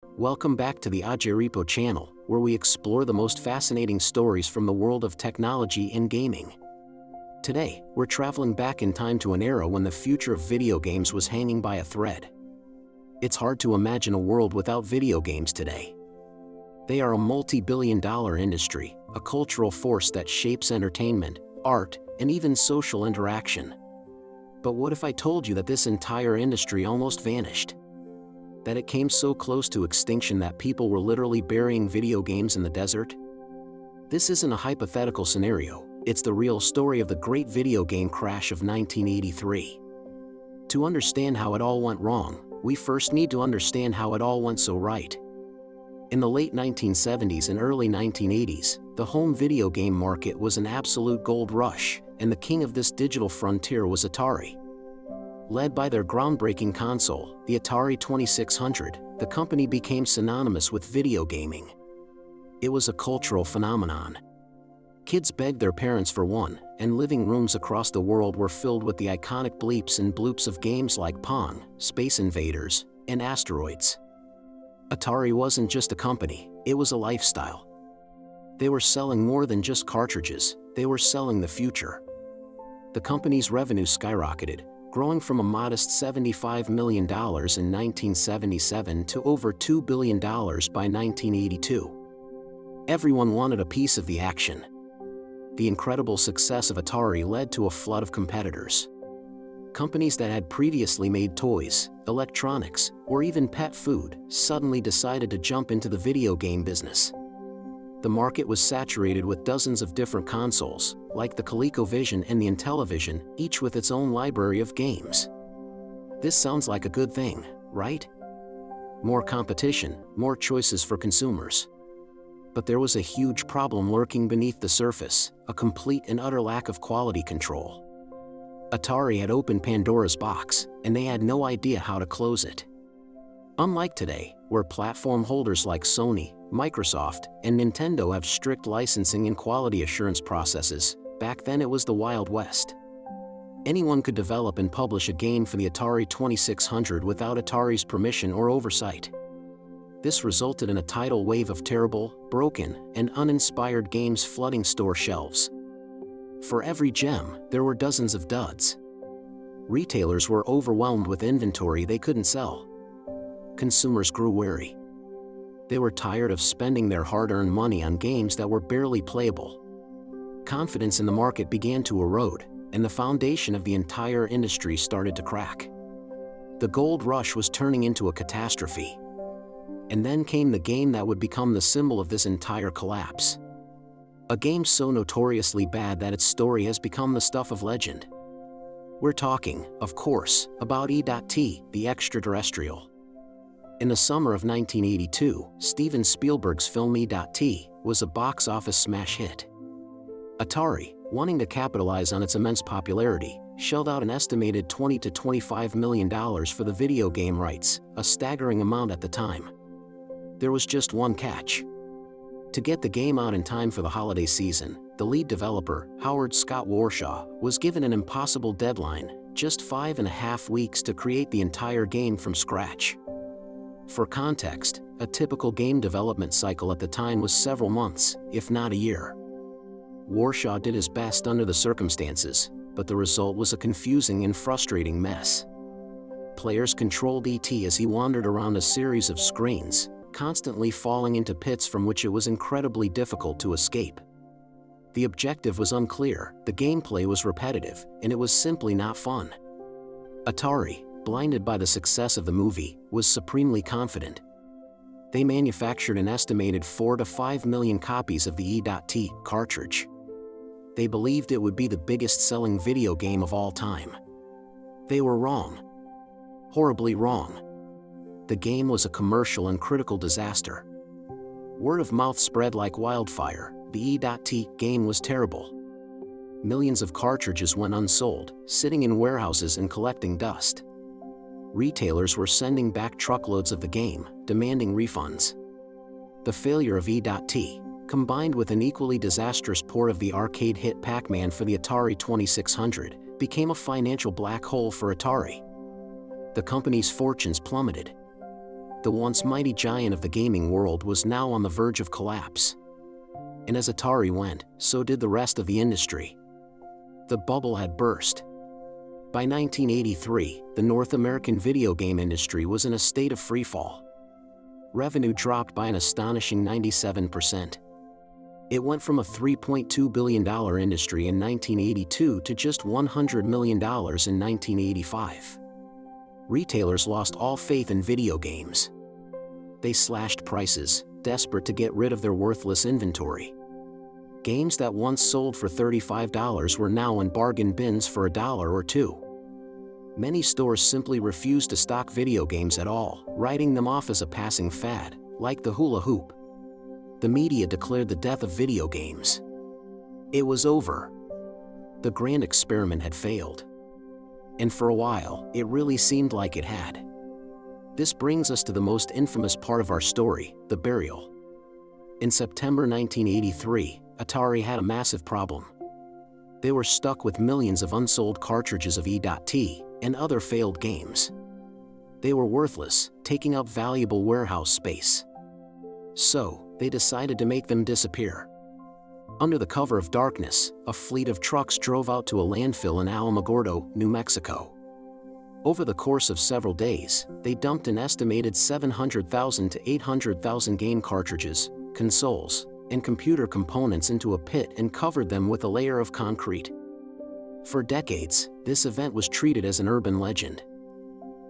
Welcome back to the Ajiripo channel, where we explore the most fascinating stories from the world of technology and gaming. Today, we're traveling back in time to an era when the future of video games was hanging by a thread. It's hard to imagine a world without video games today. They are a multi-billion-dollar industry, a cultural force that shapes entertainment, art, and even social interaction. But what if I told you that this entire industry almost vanished? That it came so close to extinction that people were literally burying video games in the desert? This isn't a hypothetical scenario, it's the real story of the great video game crash of 1983. To understand how it all went wrong, we first need to understand how it all went so right. In the late 1970s and early 1980s, the home video game market was an absolute gold rush, and the king of this digital frontier was Atari. Led by their groundbreaking console, the Atari 2600, the company became synonymous with video gaming. It was a cultural phenomenon. Kids begged their parents for one, and living rooms across the world were filled with the iconic bleeps and bloops of games like Pong, Space Invaders, and Asteroids. Atari wasn't just a company, it was a lifestyle. They were selling more than just cartridges, they were selling the future. The company's revenue skyrocketed, growing from a modest $75 million in 1977 to over $2 billion by 1982. Everyone wanted a piece of the action. The incredible success of Atari led to a flood of competitors. Companies that had previously made toys, electronics, or even pet food suddenly decided to jump into the video game business. The market was saturated with dozens of different consoles, like the ColecoVision and the Intellivision, each with its own library of games. This sounds like a good thing, right? More competition, more choices for consumers. But there was a huge problem lurking beneath the surface, a complete and utter lack of quality control. Atari had opened Pandora's box, and they had no idea how to close it. Unlike today, where platform holders like Sony, Microsoft, and Nintendo have strict licensing and quality assurance processes, back then it was the Wild West. Anyone could develop and publish a game for the Atari 2600 without Atari's permission or oversight. This resulted in a tidal wave of terrible, broken, and uninspired games flooding store shelves. For every gem, there were dozens of duds. Retailers were overwhelmed with inventory they couldn't sell. Consumers grew wary. They were tired of spending their hard-earned money on games that were barely playable. Confidence in the market began to erode, and the foundation of the entire industry started to crack. The gold rush was turning into a catastrophe. And then came the game that would become the symbol of this entire collapse. A game so notoriously bad that its story has become the stuff of legend. We're talking, of course, about E.T., the extraterrestrial. In the summer of 1982, Steven Spielberg's film E.T. was a box office smash hit. Atari, wanting to capitalize on its immense popularity, shelled out an estimated $20 to $25 million for the video game rights, a staggering amount at the time. There was just one catch. To get the game out in time for the holiday season, the lead developer, Howard Scott Warshaw, was given an impossible deadline, just 5.5 weeks to create the entire game from scratch. For context, a typical game development cycle at the time was several months, if not a year. Warshaw did his best under the circumstances, but the result was a confusing and frustrating mess. Players controlled E.T. as he wandered around a series of screens, constantly falling into pits from which it was incredibly difficult to escape. The objective was unclear, the gameplay was repetitive, and it was simply not fun. Atari, blinded by the success of the movie, was supremely confident. They manufactured an estimated 4 to 5 million copies of the E.T. cartridge. They believed it would be the biggest-selling video game of all time. They were wrong. Horribly wrong. The game was a commercial and critical disaster. Word of mouth spread like wildfire, the E.T. game was terrible. Millions of cartridges went unsold, sitting in warehouses and collecting dust. Retailers were sending back truckloads of the game, demanding refunds. The failure of E.T., combined with an equally disastrous port of the arcade hit Pac-Man for the Atari 2600, became a financial black hole for Atari. The company's fortunes plummeted. The once mighty giant of the gaming world was now on the verge of collapse. And as Atari went, so did the rest of the industry. The bubble had burst. By 1983, the North American video game industry was in a state of freefall. Revenue dropped by an astonishing 97%. It went from a $3.2 billion industry in 1982 to just $100 million in 1985. Retailers lost all faith in video games. They slashed prices, desperate to get rid of their worthless inventory. Games that once sold for $35 were now in bargain bins for $1 or $2. Many stores simply refused to stock video games at all, writing them off as a passing fad, like the hula hoop. The media declared the death of video games. It was over. The grand experiment had failed. And for a while, it really seemed like it had. This brings us to the most infamous part of our story, the burial. In September 1983, Atari had a massive problem. They were stuck with millions of unsold cartridges of E.T. and other failed games. They were worthless, taking up valuable warehouse space. So, they decided to make them disappear. Under the cover of darkness, a fleet of trucks drove out to a landfill in Alamogordo, New Mexico. Over the course of several days, they dumped an estimated 700,000 to 800,000 game cartridges, consoles, and computer components into a pit and covered them with a layer of concrete. For decades, this event was treated as an urban legend.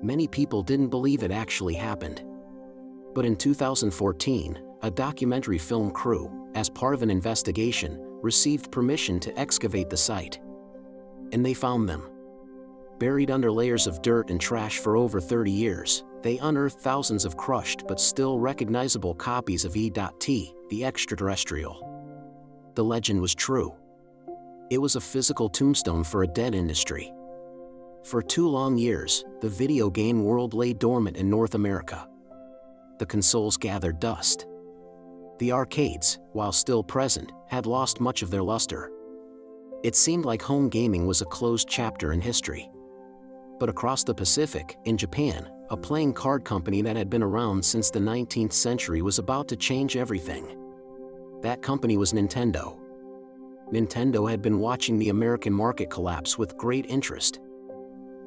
Many people didn't believe it actually happened. But in 2014, a documentary film crew, as part of an investigation, received permission to excavate the site. And they found them. Buried under layers of dirt and trash for over 30 years, they unearthed thousands of crushed but still recognizable copies of E.T., the extraterrestrial. The legend was true. It was a physical tombstone for a dead industry. For 2 long years, the video game world lay dormant in North America. The consoles gathered dust. The arcades, while still present, had lost much of their luster. It seemed like home gaming was a closed chapter in history. But across the Pacific, in Japan, a playing card company that had been around since the 19th century was about to change everything. That company was Nintendo. Nintendo had been watching the American market collapse with great interest.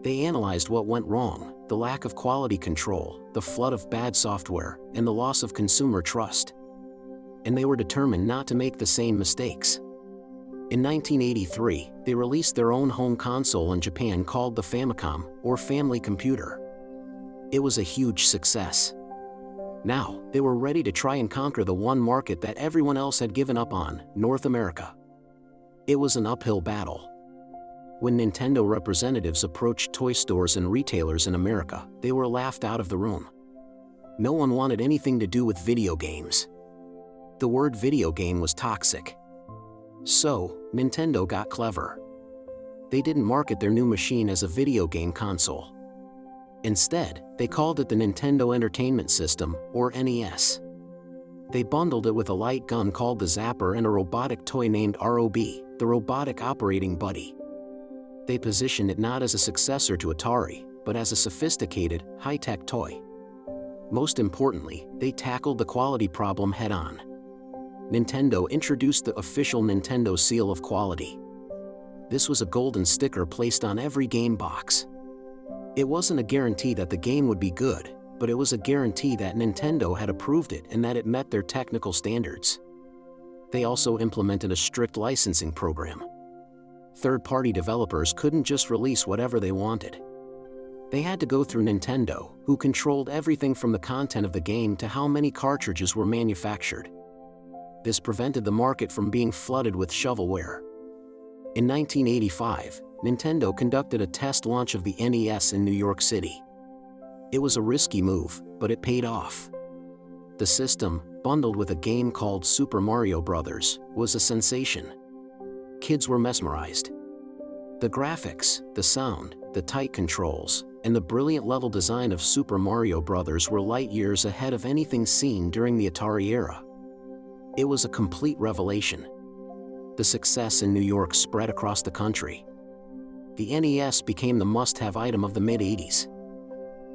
They analyzed what went wrong, the lack of quality control, the flood of bad software, and the loss of consumer trust. And they were determined not to make the same mistakes. In 1983, they released their own home console in Japan called the Famicom, or Family Computer. It was a huge success. Now, they were ready to try and conquer the one market that everyone else had given up on, North America. It was an uphill battle. When Nintendo representatives approached toy stores and retailers in America, they were laughed out of the room. No one wanted anything to do with video games. The word video game was toxic. So, Nintendo got clever. They didn't market their new machine as a video game console. Instead, they called it the Nintendo Entertainment System, or NES. They bundled it with a light gun called the Zapper and a robotic toy named ROB, the Robotic Operating Buddy. They positioned it not as a successor to Atari, but as a sophisticated, high-tech toy. Most importantly, they tackled the quality problem head-on. Nintendo introduced the official Nintendo Seal of Quality. This was a golden sticker placed on every game box. It wasn't a guarantee that the game would be good, but it was a guarantee that Nintendo had approved it and that it met their technical standards. They also implemented a strict licensing program. Third-party developers couldn't just release whatever they wanted. They had to go through Nintendo, who controlled everything from the content of the game to how many cartridges were manufactured. This prevented the market from being flooded with shovelware. In 1985, Nintendo conducted a test launch of the NES in New York City. It was a risky move, but it paid off. The system, bundled with a game called Super Mario Bros., was a sensation. Kids were mesmerized. The graphics, the sound, the tight controls, and the brilliant level design of Super Mario Bros. Were light years ahead of anything seen during the Atari era. It was a complete revelation. The success in New York spread across the country. The NES became the must-have item of the mid-80s.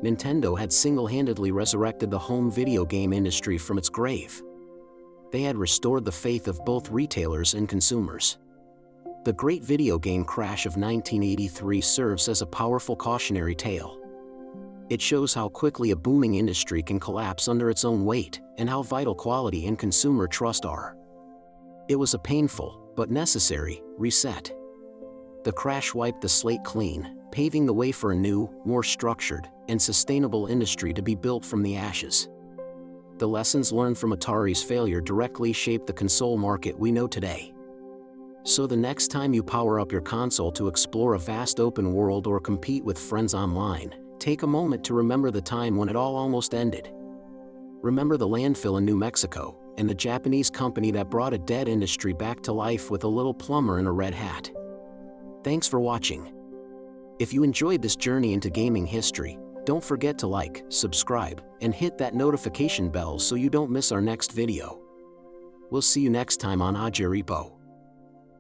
Nintendo had single-handedly resurrected the home video game industry from its grave. They had restored the faith of both retailers and consumers. The Great Video Game Crash of 1983 serves as a powerful cautionary tale. It shows how quickly a booming industry can collapse under its own weight, and how vital quality and consumer trust are. It was a painful, but necessary, reset. The crash wiped the slate clean, paving the way for a new, more structured, and sustainable industry to be built from the ashes. The lessons learned from Atari's failure directly shaped the console market we know today. So the next time you power up your console to explore a vast open world or compete with friends online, take a moment to remember the time when it all almost ended. Remember the landfill in New Mexico, and the Japanese company that brought a dead industry back to life with a little plumber in a red hat. Thanks for watching. If you enjoyed this journey into gaming history, don't forget to like, subscribe, and hit that notification bell so you don't miss our next video. We'll see you next time on Ajiripo.